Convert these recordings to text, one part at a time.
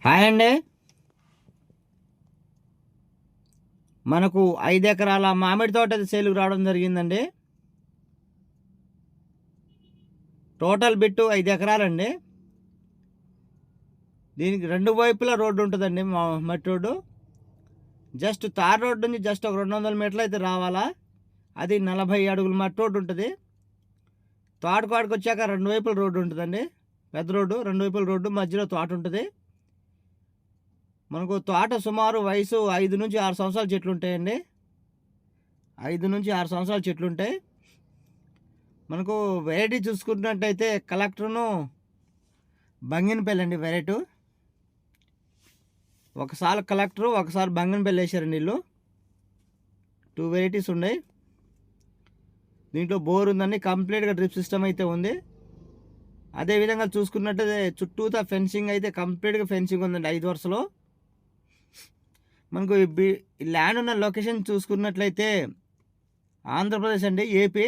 Hi అండి. మనకు 5 ఎకరాల మామిడి తోట సేలుకు రావడం జరిగిందండి. టోటల్ బిట్టు 5 ఎకరాలండి. దీనికి 2 వైపులా రోడ్డు ఉంటుందండి, మట్టి రోడ్డు. జస్ట్ తార్ రోడ్డు నుంచి జస్ట్ ఒక 200 మీటర్లు అయితే రావాలా. అది 40 అడుగుల మట్టి రోడ్డు ఉంటుంది. తోటకాడికి వచ్చాక 2 వైపుల రోడ్డు ఉంటుందండి. పెద్ద రోడ్డు, 2 వైపుల రోడ్డు, మధ్యలో తోట ఉంటుంది. మనకు తోట సుమారు వయసు 5 నుంచి 6 సంవత్సరాల చెట్లు ఉంటాయండి. 5 నుంచి 6 సంవత్సరాల చెట్లు ఉంటాయి. మనకు వెరైటీ చూసుకున్నట్టయితే కలెక్టర్ను బంగినపల్లి అండి వెరైటీ. ఒకసారి కలెక్టరు, ఒకసారి బంగినపల్లి వేసారండి వీళ్ళు. 2 వెరైటీస్ ఉన్నాయి. దీంట్లో బోర్ ఉందండి, కంప్లీట్గా డ్రిప్ సిస్టమ్ అయితే ఉంది. అదేవిధంగా చూసుకున్నట్టయితే చుట్టూతా ఫెన్సింగ్ అయితే కంప్లీట్గా ఫెన్సింగ్ ఉందండి 5 వరుసలో. మనకు ఈ ల్యాండ్ ఉన్న లొకేషన్ చూసుకున్నట్లయితే ఆంధ్రప్రదేశ్ అండి, ఏపీ.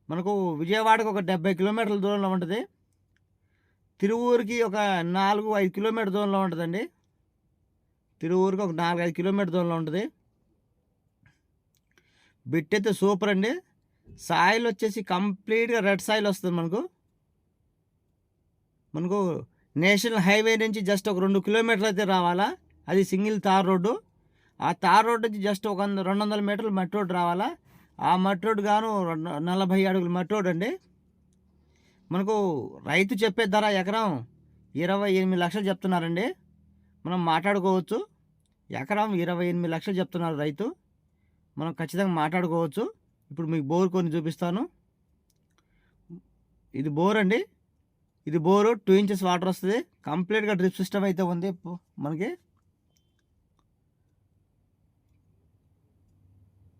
మనకు విజయవాడకు ఒక 70 కిలోమీటర్ల దూరంలో ఉంటుంది. తిరువూరుకి ఒక 4-5 కిలోమీటర్ దూరంలో ఉంటుందండి. తిరువూరుకి ఒక 4-5 కిలోమీటర్ దూరంలో ఉంటుంది. బిట్ అయితే సూపర్ అండి. సాయిల్ వచ్చేసి కంప్లీట్గా రెడ్ సాయిల్ వస్తుంది మనకు నేషనల్ హైవే నుంచి జస్ట్ ఒక 2 కిలోమీటర్లు అయితే రావాలా. అది సింగిల్ తార్ రోడ్డు. ఆ తార్ రోడ్డు నుంచి జస్ట్ ఒక 200 మీటర్లు మట్టి రోడ్డు రావాలా. ఆ మట్టి రోడ్డు గాను 40 అడుగుల మట్టి రోడ్డు అండి. మనకు రైతు చెప్పే ధర ఎకరం 28 లక్షలు చెప్తున్నారండి. మనం మాట్లాడుకోవచ్చు. ఎకరం 28 లక్షలు చెప్తున్నారు రైతు. మనం ఖచ్చితంగా మాట్లాడుకోవచ్చు. ఇప్పుడు మీకు బోర్ కొన్ని చూపిస్తాను. ఇది బోర్ అండి. ఇది బోరు 2 ఇంచెస్ వాటర్ వస్తుంది. కంప్లీట్గా డ్రిప్ సిస్టమ్ అయితే ఉంది మనకి.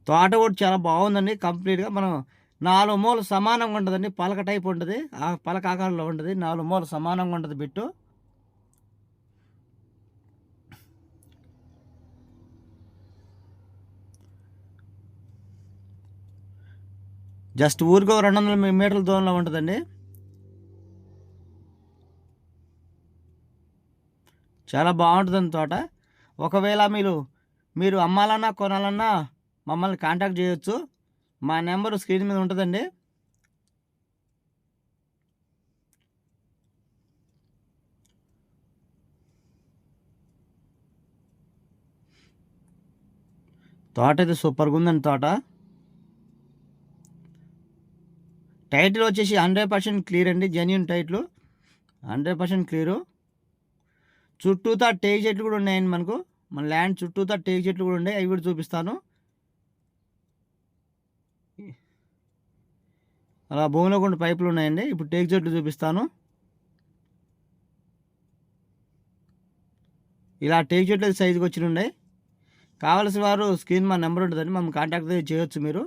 తోట కూడా చాలా బాగుందండి. కంప్లీట్గా మనం 4 మూలలు సమానంగా ఉంటుందండి. పలక టైప్ ఉంటుంది, ఆ పలక ఆకారంలో ఉంటుంది. 4 మూలలు సమానంగా ఉంటుంది బిట్టు. జస్ట్ ఊరికి 200 మీటర్ల దూరంలో ఉంటుందండి. చాలా బాగుంటుందండి తోట. ఒకవేళ మీరు అమ్మాలన్నా కొనాలన్నా మమ్మల్ని కాంటాక్ట్ చేయొచ్చు. మా నెంబరు స్క్రీన్ మీద ఉంటుందండి. తోట అయితే సూపర్గా ఉందండి తోట. టైటిల్ వచ్చేసి 100% క్లియర్ అండి, జెన్యూన్ టైటిల్, 100% క్లియరు. చుట్టూతా టేక్ చెట్లు కూడా ఉన్నాయండి. మన ల్యాండ్ చుట్టూతా టేక్ చెట్లు కూడా ఉన్నాయి. అవి కూడా చూపిస్తాను. అలా భూమిలో కూడా పైపులు ఉన్నాయండి. ఇప్పుడు టేక్ చెట్లు చూపిస్తాను. ఇలా టేక్ చెట్లు సైజుకి వచ్చి ఉన్నాయి. కావలసిన వారు స్క్రీన్ మా నెంబర్ ఉంటుందండి, మమ్మల్ని కాంటాక్ట్ చేయొచ్చు మీరు.